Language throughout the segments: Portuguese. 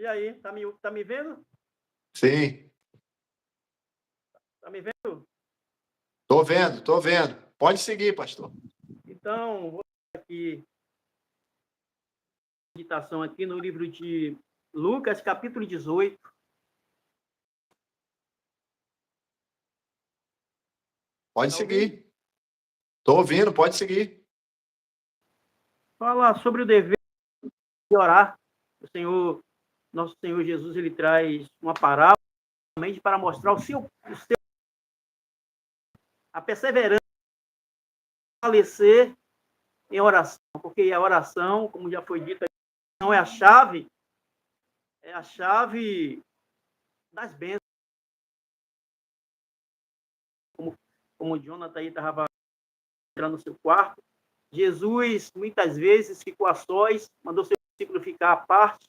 E aí, tá me vendo? Sim, Tá me vendo? tô vendo, tô vendo. Pode seguir, pastor. Então, vou aqui meditação aqui no livro de Lucas, capítulo 18. Pode Tá ouvindo? seguir. Tô ouvindo, pode seguir. Fala sobre o dever de orar. O Senhor, nosso Senhor Jesus, ele traz uma parábola para mostrar a perseverança, fortalecer em oração, porque a oração, como já foi dito, não é a chave das bênçãos. Como o Jonathan aí estava entrando no seu quarto, Jesus muitas vezes ficou a sós, mandou seu discípulo ficar à parte,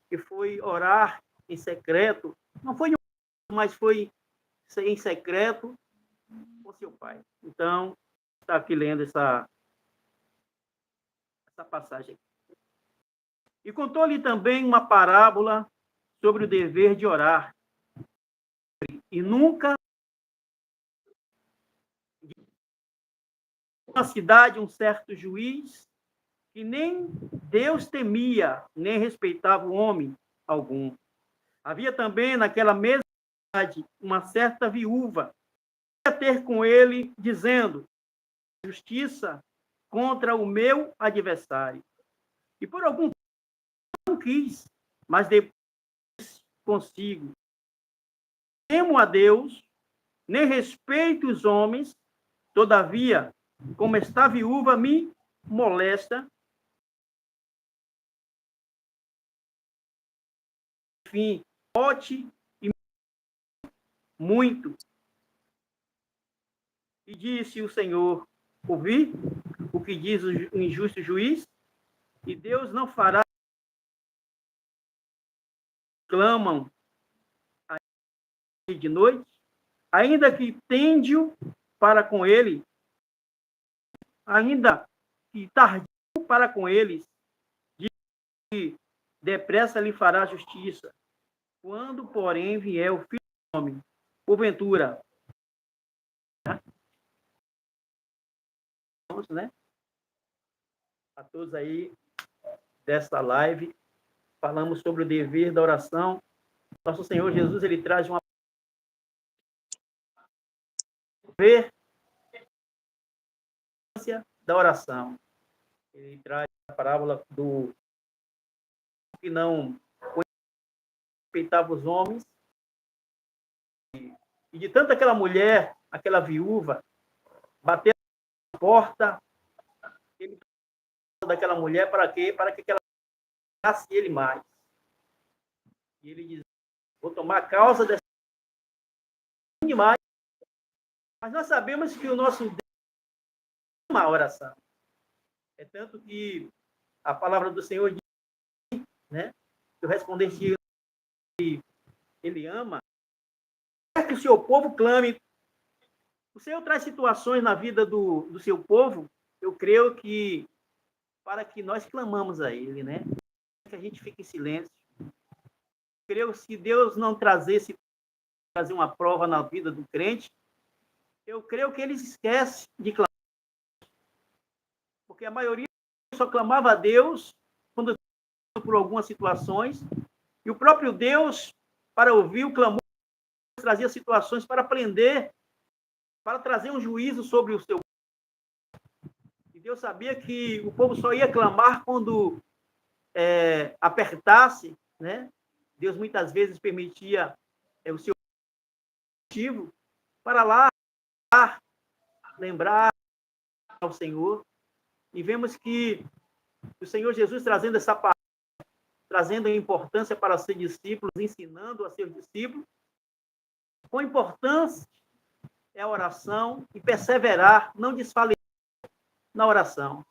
que foi orar em secreto. Não foi mas foi em secreto com seu pai. Então, está aqui lendo essa passagem. E contou-lhe também uma parábola sobre o dever de orar. E nunca, uma cidade, um certo juiz, que nem Deus temia, nem respeitava o homem algum. Havia também naquela mesma cidade uma certa viúva, que ia ter com ele, dizendo: justiça contra o meu adversário. E por algum tempo não quis, mas depois consigo. Temo a Deus, nem respeito os homens, todavia, como está viúva, me molesta. Enfim, pote e muito. E disse o Senhor: ouvi o que diz o injusto juiz, e Deus não fará. Clamam de noite, ainda que tende-o para com ele, ainda que tardio para com eles, diz que depressa lhe fará justiça. Quando, porém, vier o Filho do Homem, porventura, vamos, né? A todos aí desta live, falamos sobre o dever da oração. Nosso Senhor Jesus, ele traz uma dever da oração. Ele traz a parábola do que não respeitava os homens, e de tanto aquela mulher, aquela viúva, bater na porta, ele daquela mulher para quê? Para que ela amasse ele mais. E ele diz: vou tomar causa dessa demais, mas nós sabemos que o nosso Deus ama a oração. É tanto que a palavra do Senhor diz, né? Eu responder que ele ama, que o seu povo clame. O Senhor traz situações na vida do seu povo, eu creio que para que nós clamamos a Ele, né? Que a gente fique em silêncio. Eu creio que se Deus não trazer uma prova na vida do crente, eu creio que ele esquece de clamar. Porque a maioria só clamava a Deus quando por algumas situações, e o próprio Deus, para ouvir o clamor, trazia situações para prender, para trazer um juízo sobre o seu. E Deus sabia que o povo só ia clamar quando apertasse, né? Deus muitas vezes permitia o seu motivo para lá lembrar ao Senhor. E vemos que o Senhor Jesus trazendo essa palavra, trazendo a importância para ser discípulos, ensinando a seus discípulos, com importância é a oração e perseverar, não desfalecer na oração.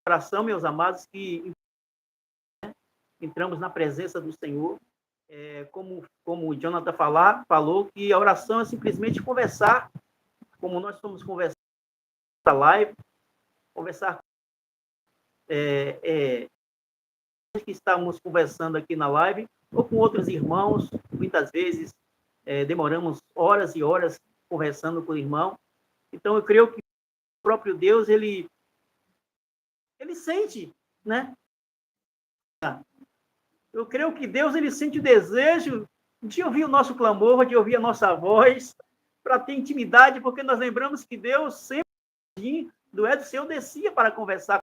Oração, meus amados, que entramos na presença do Senhor, como o Jonathan falou, que a oração é simplesmente conversar, como nós estamos conversando na live, conversar que estamos conversando aqui na live, ou com outros irmãos, muitas vezes demoramos horas e horas conversando com o irmão. Então, eu creio que o próprio Deus, ele sente, né? Eu creio que Deus, ele sente o desejo de ouvir o nosso clamor, de ouvir a nossa voz, para ter intimidade, porque nós lembramos que Deus sempre, do Senhor, descia para conversar,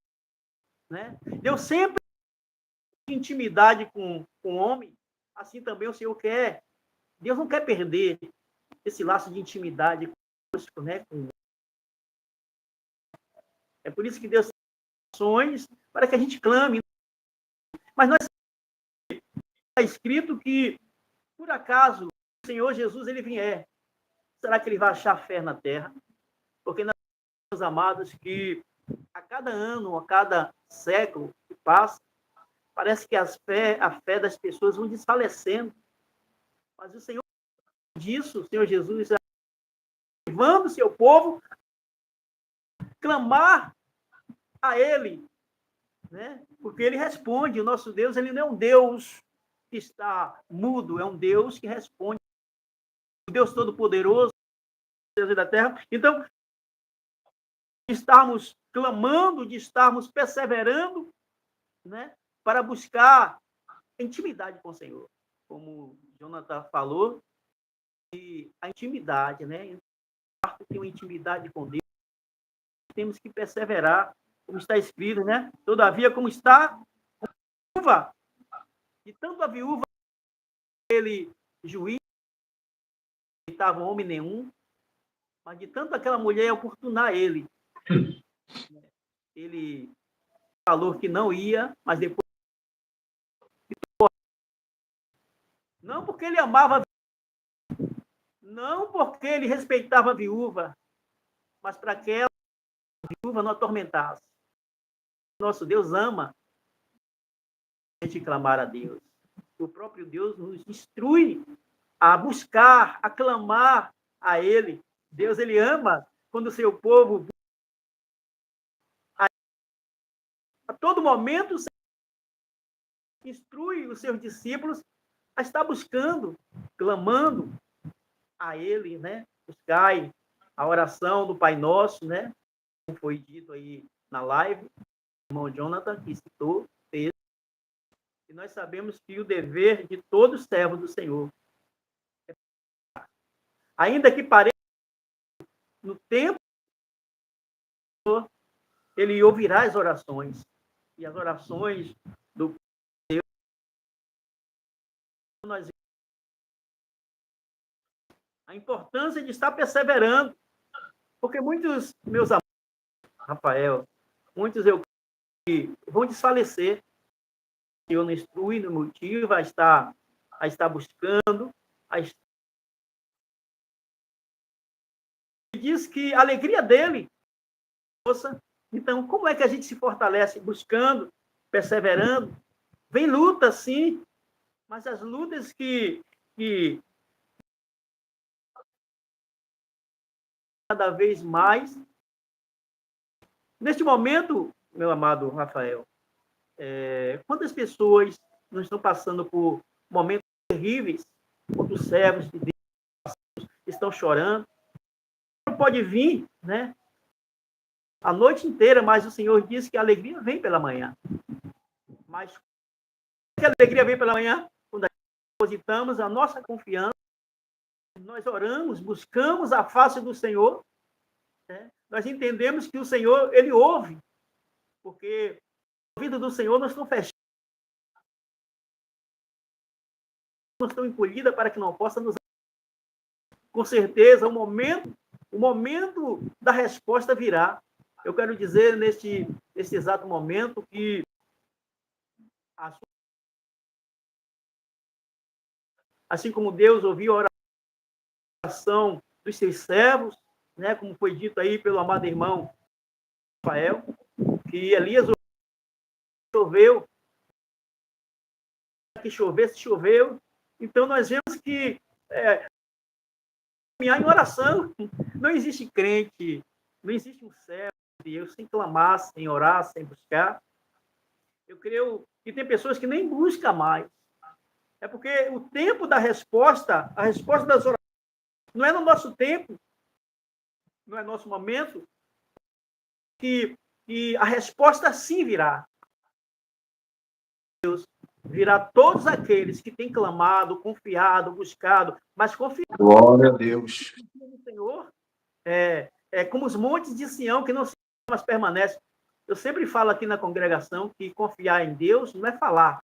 né? Deus sempre tem intimidade com o homem, assim também o Senhor quer. Deus não quer perder esse laço de intimidade conosco, né? É por isso que Deus tem ações para que a gente clame. Mas nós está escrito que, por acaso, o Senhor Jesus ele vier, será que ele vai achar fé na terra? Porque nós meus amados, que a cada ano, a cada século que passa, parece que a fé das pessoas vão desfalecendo. Mas o Senhor disso, o Senhor Jesus, levando o seu povo clamar a Ele, né? Porque Ele responde. O nosso Deus, Ele não é um Deus que está mudo, é um Deus que responde. O Deus Todo-Poderoso, Deus da terra. Então, de estarmos clamando, de estarmos perseverando, né? Para buscar intimidade com o Senhor. Como o Jonathan falou, e a intimidade, né? Tem uma intimidade com Deus, temos que perseverar, como está escrito, né? Todavia, como está a viúva, de tanto a viúva, ele juiz, não estava homem nenhum, mas de tanto aquela mulher oportunar ele. Ele falou que não ia, mas depois. Não porque ele amava a viúva, não porque ele respeitava a viúva, mas para que a viúva não atormentasse. Nosso Deus ama a gente clamar a Deus. O próprio Deus nos instrui a buscar, a clamar a Ele. Deus, Ele ama quando o seu povo, a todo momento, instrui os seus discípulos a estar buscando, clamando a Ele, né? Buscai a oração do Pai Nosso, né? Como foi dito aí na live, o irmão Jonathan, que citou, fez. E nós sabemos que o dever de todo servo do Senhor é, ainda que pareça no tempo, ele ouvirá as orações. E as orações do Deus, nós a importância de estar perseverando. Porque muitos, meus amigos, Rafael, muitos eu vão desfalecer. Eu não instrui, no motivo, a estar buscando, Ele diz que a alegria dele, então, como é que a gente se fortalece? Buscando, perseverando. Vem luta, sim, mas as lutas que cada vez mais. Neste momento, meu amado Rafael, quantas pessoas não estão passando por momentos terríveis, quantos servos de Deus estão chorando? Não pode vir, né? A noite inteira, mas o Senhor diz que a alegria vem pela manhã. Mas que a alegria vem pela manhã? Quando depositamos a nossa confiança, nós oramos, buscamos a face do Senhor, né? Nós entendemos que o Senhor, Ele ouve, porque o ouvido do Senhor não estão fechados, não estão encolhidas para que não possa nos... Com certeza, o momento da resposta virá. Eu quero dizer, nesse exato momento, que assim como Deus ouviu a oração dos seus servos, né, como foi dito aí pelo amado irmão Rafael, que Elias choveu, que chovesse, choveu. Então, nós vemos que caminhar em oração. Não existe crente, não existe um servo de Deus sem clamar, sem orar, sem buscar. Eu creio E tem pessoas que nem buscam mais. É porque o tempo da resposta, a resposta das orações, não é no nosso tempo, não é no nosso momento, que a resposta sim virá. Deus virá todos aqueles que têm clamado, confiado, buscado, mas confiado Glória a Deus. no Senhor. É como os montes de Sião que não se mas permanecem. Eu sempre falo aqui na congregação que confiar em Deus não é falar.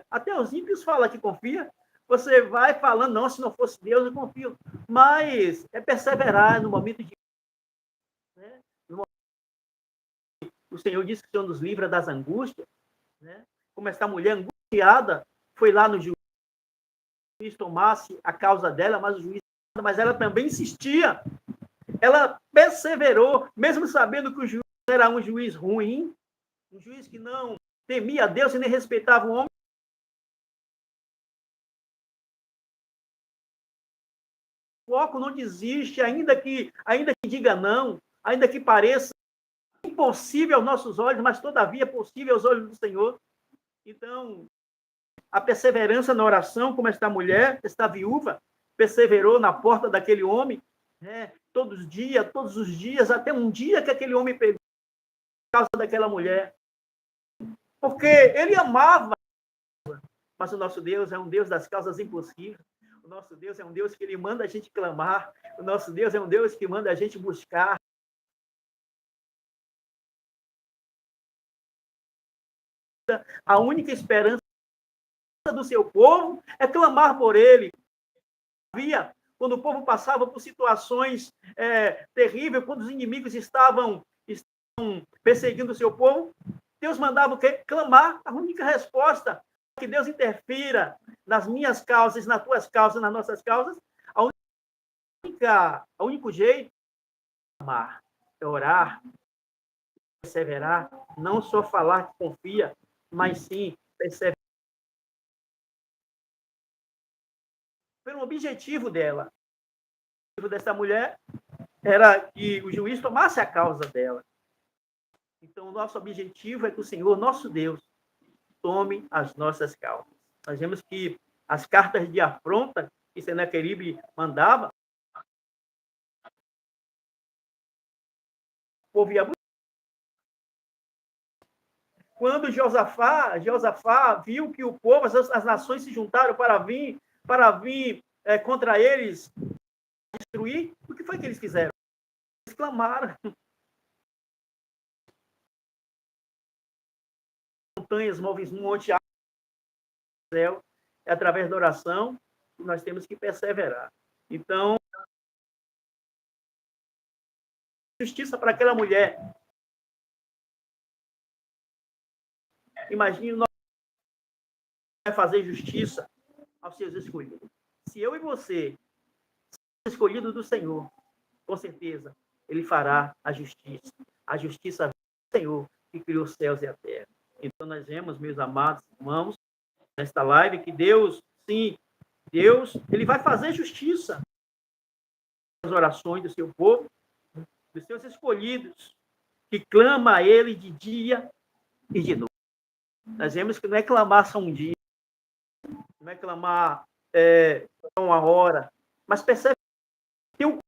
Até os ímpios falam que confia. Você vai falando, não, se não fosse Deus, eu confio. Mas é perseverar no momento de. Né? O Senhor disse que o Senhor nos livra das angústias. Né? Como essa mulher angustiada foi lá no juiz tomasse a causa dela, mas o juiz. Mas ela também insistia. Ela perseverou, mesmo sabendo que o juiz era um juiz ruim, um juiz que não temia a Deus e nem respeitava o homem. O foco não desiste, ainda que diga não, ainda que pareça impossível aos nossos olhos, mas todavia é possível aos olhos do Senhor. Então, a perseverança na oração, como esta mulher, esta viúva, perseverou na porta daquele homem, né, todos os dias, até um dia que aquele homem pegou a causa daquela mulher. Porque ele amava, mas o nosso Deus é um Deus das causas impossíveis. O nosso Deus é um Deus que ele manda a gente clamar. O nosso Deus é um Deus que manda a gente buscar. A única esperança do seu povo é clamar por ele. Quando o povo passava por situações terríveis, quando os inimigos estavam perseguindo o seu povo, Deus mandava o quê? Clamar. A única resposta é que Deus interfira nas minhas causas, nas tuas causas, nas nossas causas. O único jeito é amar, é orar, perseverar, não só falar que confia, mas sim perseverar. Pelo objetivo dela. O objetivo dessa mulher era que o juiz tomasse a causa dela. Então, o nosso objetivo é que o Senhor, nosso Deus, tome as nossas causas. Nós vemos que as cartas de afronta que Senaqueribe mandava, o povo ia buscar. Quando Josafá viu que o povo, as nações se juntaram para vir contra eles, destruir, o que foi que eles fizeram? Eles clamaram. Montanhas, monte céu, é através da oração que nós temos que perseverar. Então, justiça para aquela mulher. Imagine nós vai fazer justiça aos seus escolhidos. Se eu e você somos escolhidos do Senhor, com certeza, ele fará a justiça. A justiça do Senhor que criou os céus e a terra. Então, nós vemos, meus amados irmãos, nesta live, que Deus, sim, Deus, ele vai fazer justiça nas orações do seu povo, dos seus escolhidos, que clama a ele de dia e de noite. Nós vemos que não é clamar só um dia, não é clamar só uma hora, mas percebe que tem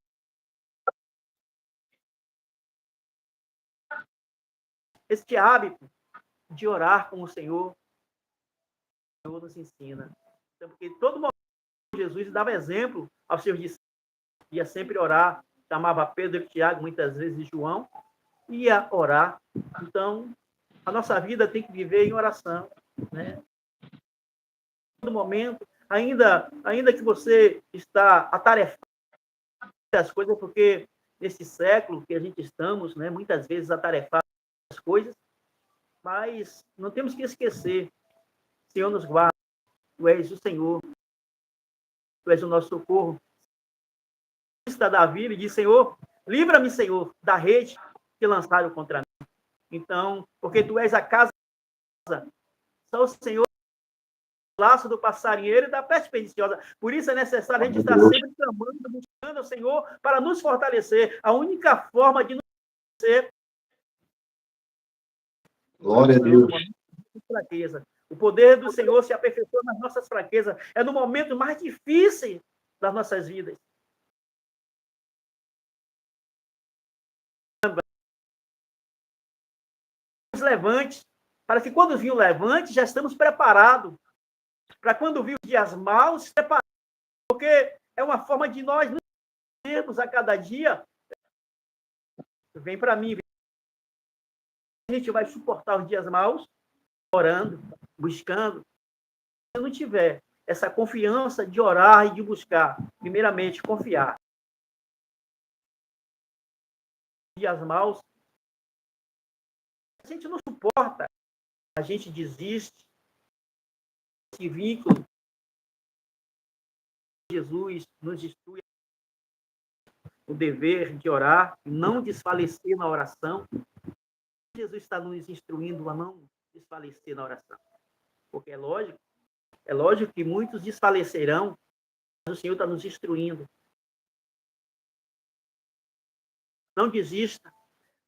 este hábito de orar com o Senhor nos ensina. Então, porque todo momento Jesus dava exemplo aos seus discípulos, ia sempre orar, chamava Pedro, Tiago, muitas vezes João, ia orar. Então, a nossa vida tem que viver em oração, né? Todo momento, ainda que você está atarefado das coisas, porque nesse século que a gente estamos, né, muitas vezes atarefado das coisas, mas não temos que esquecer, Senhor nos guarda, Tu és o Senhor, Tu és o nosso socorro. Davi, ele diz, Senhor, livra-me, Senhor, da rede que lançaram contra mim. Então, porque Tu és a casa, só o Senhor, o laço do passarinheiro e da peste perniciosa. Por isso é necessário a gente estar sempre clamando, buscando ao Senhor para nos fortalecer. A única forma de nos Você, Glória a Deus. fraqueza. O poder do Senhor se aperfeiçoa nas nossas fraquezas. É no momento mais difícil das nossas vidas. Os levantes, para que quando vir o levante, já estamos preparados. Para quando vir os dias maus, preparados. Porque é uma forma de nós nos termos a cada dia. Vem para mim. A gente vai suportar os dias maus, orando, buscando. Se não tiver essa confiança de orar e de buscar, primeiramente, confiar. Dias maus, a gente não suporta, a gente desiste. Esse vínculo, Jesus nos instrui o dever de orar, não desfalecer na oração. Jesus está nos instruindo a não desfalecer na oração. Porque é lógico que muitos desfalecerão, mas o Senhor está nos instruindo. Não desista.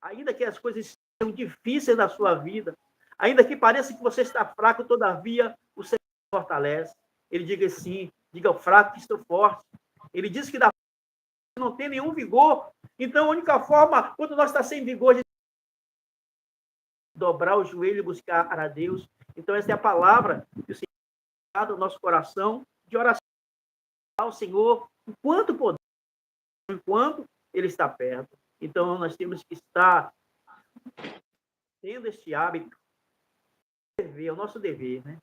Ainda que as coisas sejam difíceis na sua vida, ainda que pareça que você está fraco, todavia o Senhor fortalece. Ele diga assim, diga ao fraco que estou forte. Ele diz que não tem nenhum vigor. Então, a única forma, quando nós estamos sem vigor, a gente dobrar o joelho e buscar a Deus. Então, essa é a palavra que o Senhor dá no nosso coração de oração ao Senhor, enquanto podemos, enquanto Ele está perto. Então, nós temos que estar tendo este hábito, é o nosso dever, né?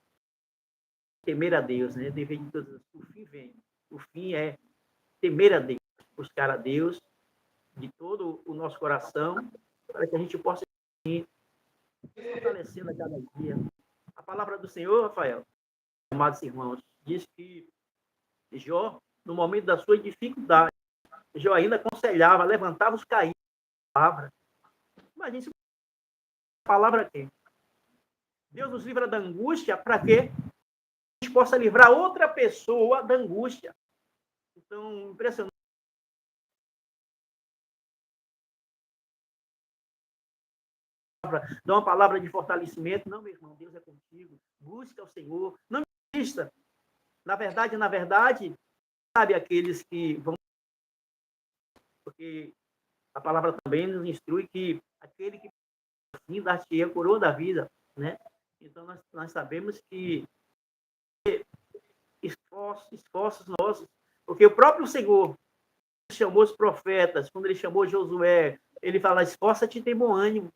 Temer a Deus, né? Dever de todas. O fim vem. O fim é temer a Deus, buscar a Deus de todo o nosso coração, para que a gente possa ir fortalecendo a cada dia. A palavra do Senhor, Rafael, amados irmãos, diz que Jó, no momento da sua dificuldade, Jó ainda aconselhava, levantava os caídos. Palavra. Imagina se a palavra aqui. Deus nos livra da angústia para que a gente possa livrar outra pessoa da angústia. Então, impressionante. Dá uma palavra de fortalecimento. Não, meu irmão, Deus é contigo. Busca o Senhor. Não desista. Na verdade, sabe aqueles que vão... Porque a palavra também nos instrui que aquele que fim dar-te a coroa da vida, né? Então, nós sabemos que esforços nossos, porque o próprio Senhor chamou os profetas, quando ele chamou Josué, ele fala, esforça-te e tem bom ânimo.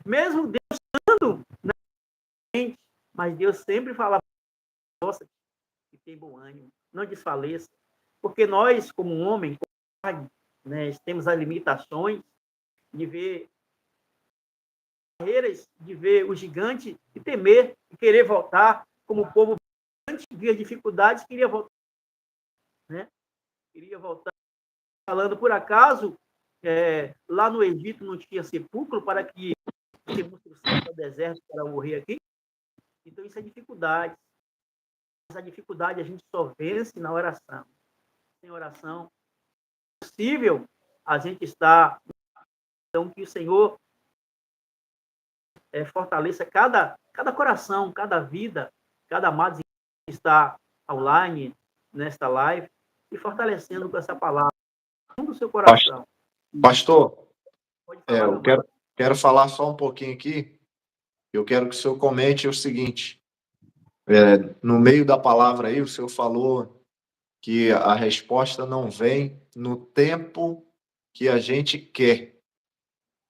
Mesmo Deus estando na frente, mas Deus sempre fala, esforça-te e tem bom ânimo, não desfaleça. Porque nós, como homem, né, temos as limitações de ver barreiras, de ver o gigante e temer, e querer voltar, como o povo antes via dificuldades, queria voltar, né? Queria voltar. Falando, por acaso, lá no Egito não tinha sepulcro para que se construção do deserto para morrer aqui? Então, isso é dificuldade. Essa dificuldade a gente só vence na oração. Sem oração, é possível a gente estar... Então, que o Senhor fortaleça cada coração, cada vida, cada amado que está online, nesta live, e fortalecendo com essa palavra do seu coração. Pastor, Pode falar, eu quero falar só um pouquinho aqui. Eu quero que o senhor comente o seguinte. No meio da palavra aí, o senhor falou que a resposta não vem no tempo que a gente quer.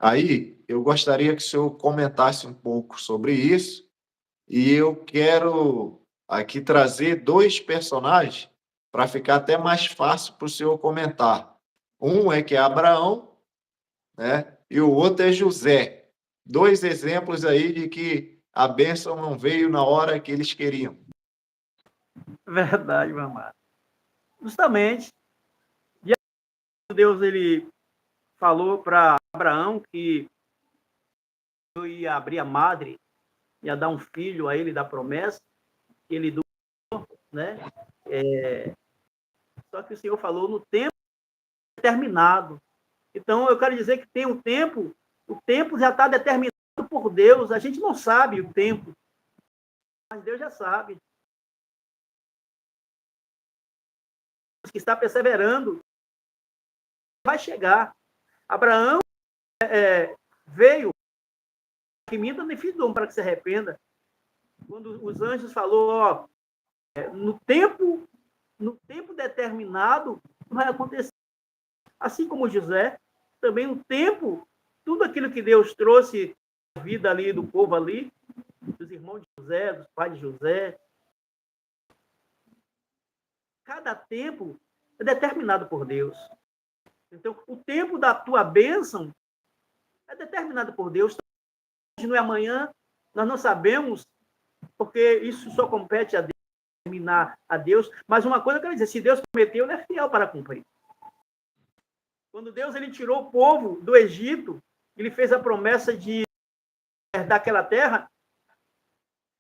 Aí, eu gostaria que o senhor comentasse um pouco sobre isso, e eu quero aqui trazer dois personagens para ficar até mais fácil para o senhor comentar. Um é que é Abraão, né? E o outro é José. Dois exemplos aí de que a bênção não veio na hora que eles queriam. Verdade, meu amado. Justamente, Deus ele falou para Abraão que eu ia abrir a madre, ia dar um filho a ele da promessa, que ele doou, né? Só que o Senhor falou no tempo determinado. Então, eu quero dizer que tem um tempo O tempo já está determinado por Deus. A gente não sabe o tempo, mas Deus já sabe. Que está perseverando, vai chegar. Abraão veio, que minta nem filho do homem para que se arrependa. Quando os anjos falou, no tempo determinado vai acontecer. Assim como José, também no tempo, tudo aquilo que Deus trouxe a vida ali do povo ali, dos irmãos de José, dos pais de José, cada tempo é determinado por Deus. Então, o tempo da tua bênção é determinado por Deus. Hoje não é amanhã, nós não sabemos, porque isso só compete a Deus, determinar a Deus. Mas uma coisa eu quero dizer, se Deus prometeu, ele é fiel para cumprir. Quando Deus ele tirou o povo do Egito, ele fez a promessa de herdar aquela terra,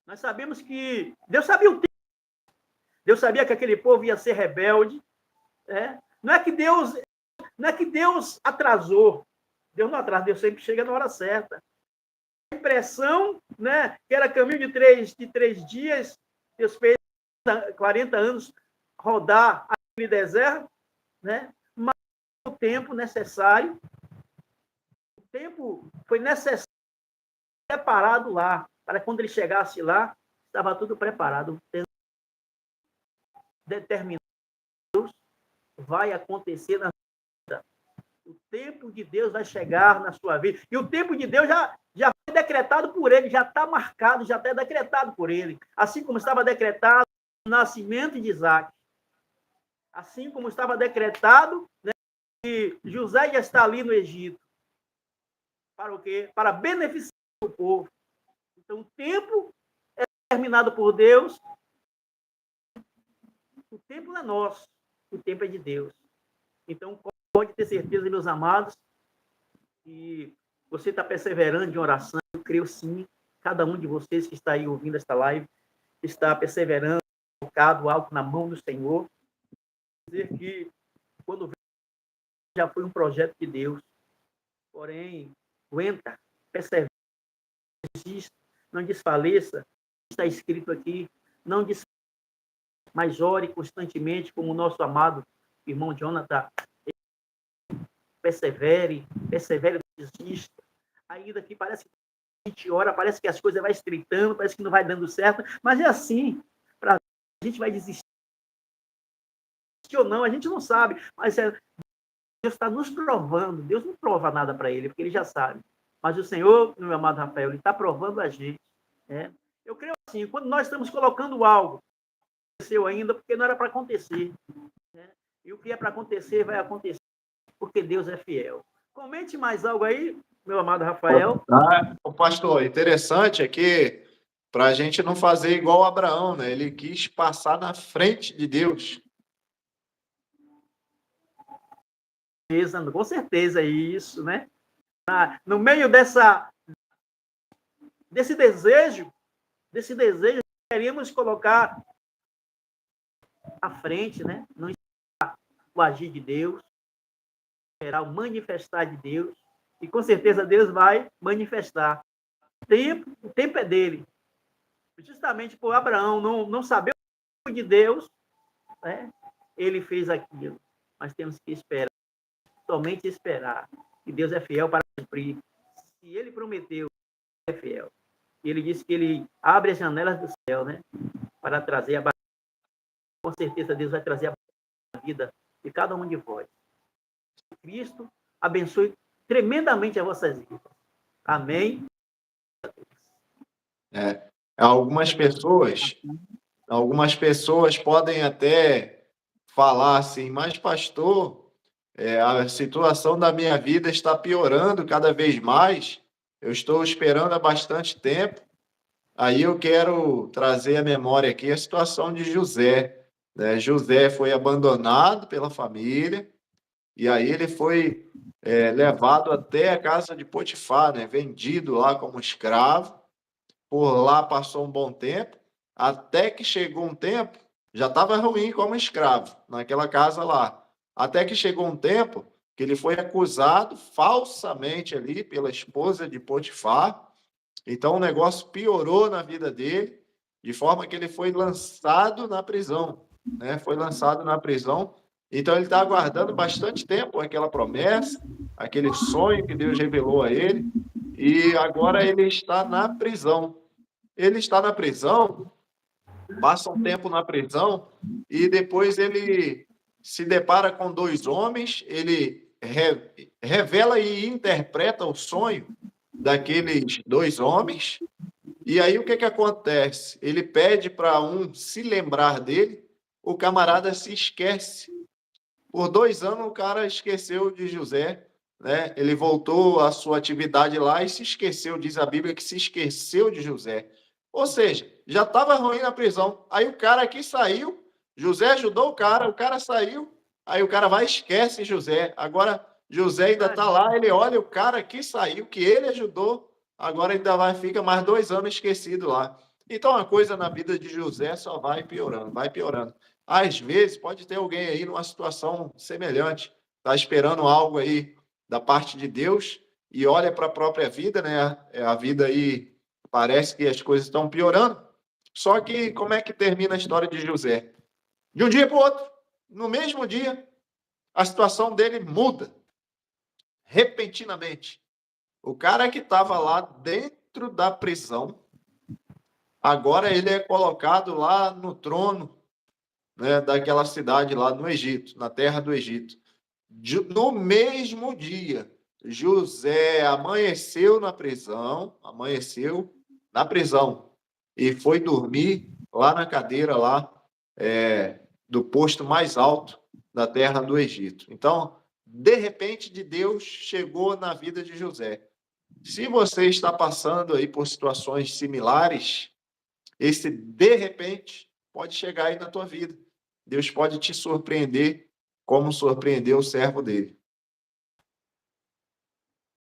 nós sabemos que Deus sabia o tempo. Deus sabia que aquele povo ia ser rebelde. Não é que Deus atrasou. Deus não atrasa, Deus sempre chega na hora certa. A impressão, né, que era caminho de três dias, Deus fez 40 anos rodar aquele deserto, né? Mas o tempo necessário, o tempo foi necessário, preparado lá, para quando ele chegasse lá, estava tudo preparado. Determinado, Deus vai acontecer na vida. O tempo de Deus vai chegar na sua vida. E o tempo de Deus já foi decretado por ele, já está marcado, já está decretado por ele. Assim como estava decretado o nascimento de Isaac. Assim como estava decretado, né, que José já está ali no Egito. Para o quê? Para beneficiar o povo. Então, o tempo é determinado por Deus. O tempo não é nosso. O tempo é de Deus. Então, pode ter certeza, meus amados, que você está perseverando em oração. Eu creio sim. Cada um de vocês que está aí ouvindo esta live está perseverando, colocado algo na mão do Senhor. Dizer que quando já foi um projeto de Deus. Porém, aguenta, persevera, resista, não desfaleça. Está escrito aqui, não desfaleça, mas ore constantemente, como o nosso amado irmão Jonathan. Persevere, não desista. Ainda que parece que a gente ora, parece que as coisas vão estreitando, parece que não vai dando certo, mas é assim. A gente vai desistir ou não, a gente não sabe, mas Deus está nos provando. Deus não prova nada para ele, porque ele já sabe. Mas o Senhor, meu amado Rafael, ele está provando a gente. Eu creio assim, quando nós estamos colocando algo, não aconteceu ainda, porque não era para acontecer. E o que é para acontecer, vai acontecer, porque Deus é fiel. Comente mais algo aí, meu amado Rafael. O pastor, interessante é que para a gente não fazer igual Abraão, né? Ele quis passar na frente de Deus. Com certeza, isso, né? No meio desse desejo, queríamos colocar à frente, né? Não esperar o agir de Deus, esperar o manifestar de Deus, e com certeza Deus vai manifestar. O tempo é dele. Justamente por Abraão não saber o tempo de Deus, né? Ele fez aquilo. Mas temos que esperar, somente esperar. E Deus é fiel para cumprir. Se ele prometeu, é fiel. E ele disse que ele abre as janelas do céu, né? Para trazer a barriga. Com certeza Deus vai trazer a vida de cada um de vós. Cristo abençoe tremendamente as vossas vidas. Amém. Algumas pessoas podem até falar assim, mas pastor, a situação da minha vida está piorando cada vez mais. Eu estou esperando há bastante tempo. Aí eu quero trazer à memória aqui a situação de José, né? José foi abandonado pela família e aí ele foi levado até a casa de Potifar, né? Vendido lá como escravo. Por lá passou um bom tempo, até que chegou um tempo, já estava ruim como escravo naquela casa lá. Até que chegou um tempo que ele foi acusado falsamente ali pela esposa de Potifar. Então o negócio piorou na vida dele, de forma que ele foi lançado na prisão, né? Foi lançado na prisão. Então ele está aguardando bastante tempo aquela promessa, aquele sonho que Deus revelou a ele, e agora ele está na prisão. Ele está na prisão, passa um tempo na prisão, e depois ele se depara com dois homens, ele revela e interpreta o sonho daqueles dois homens, e aí o que acontece? Ele pede para um se lembrar dele, o camarada se esquece. Por 2 anos o cara esqueceu de José, né? Ele voltou à sua atividade lá e se esqueceu, diz a Bíblia que se esqueceu de José. Ou seja, já estava ruim na prisão. Aí o cara aqui saiu, José ajudou o cara saiu, aí o cara vai e esquece José. Agora José ainda está lá, ele olha o cara que saiu, que ele ajudou, agora ainda vai, fica mais 2 anos esquecido lá. Então a coisa na vida de José só vai piorando, vai piorando. Às vezes, pode ter alguém aí numa situação semelhante, está esperando algo aí da parte de Deus e olha para a própria vida, né? A vida aí parece que as coisas estão piorando. Só que como é que termina a história de José? De um dia para o outro, no mesmo dia, a situação dele muda repentinamente. O cara que estava lá dentro da prisão, agora ele é colocado lá no trono, né, daquela cidade lá no Egito, na terra do Egito. No mesmo dia, José amanheceu na prisão, e foi dormir lá na cadeira lá do posto mais alto da terra do Egito. Então, de repente, de Deus chegou na vida de José. Se você está passando aí por situações similares, esse de repente pode chegar aí na tua vida. Deus pode te surpreender como surpreendeu o servo dele.